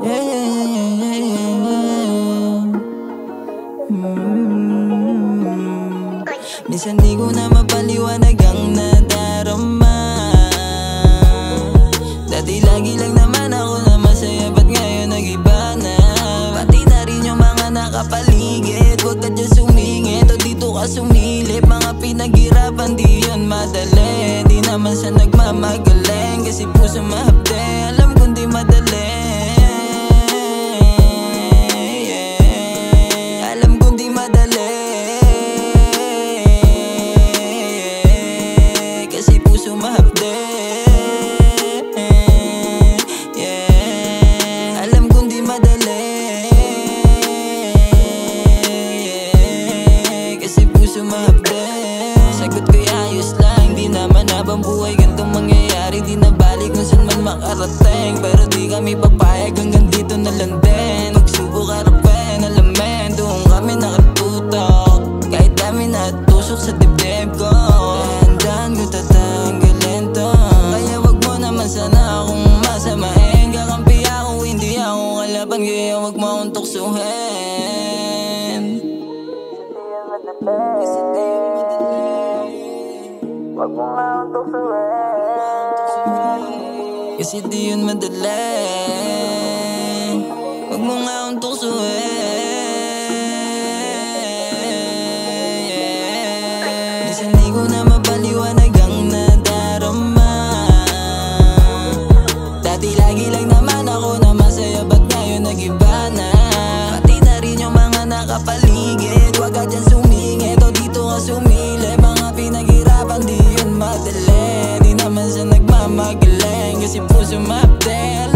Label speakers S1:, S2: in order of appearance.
S1: Yeah, yeah, yeah, yeah. Minsan di ko na mapaliwanag ang nadarama. Dati lagi lang naman ako na masaya, ba't ngayon nag-iba na? Pati na rin yung mga nakapaligid, huwag ka dyan sumingit o dito ka sumilip. Mga pinaghirapan di yun madali, di naman siya nagmamagaling kasi puso mahapde. Alam kong di madali, alam kong di madali, kasi puso mahapde. Alam kong di madali, kasi puso mahapde. Sagot ko'y ayos lang, di naman habang buhay ganitong mangyayari. Di na balik kung saan man makarating, pero di kami papayag hanggang dito na lang din. Magsubok harapin, alamin, doon kami nakatutok. Kahit dami na tusok sa dibdib ko, dahan-dahan ko tatanggalin to. Kaya wag mo naman sana akong masamahin. Kakampi ako, hindi ako kalaban, kaya wag mo akong tuksuhin. Kasi di yun madali, wag mo nga akong tuksuhin. Kasi di yun madali, wag mo nga akong tuksuhin. Minsan di ko na mapaliwanag ang nadarama. Dati lagi lang naman ako na masaya, ba't ngayon nag-iba na? Pati na rin yung mga nakapaligid, huwag ka dyan sumingit o dito ka sumilip. Mga pinaghirapan di yun madali, di naman siya nagmamagaling kasi puso mahapde.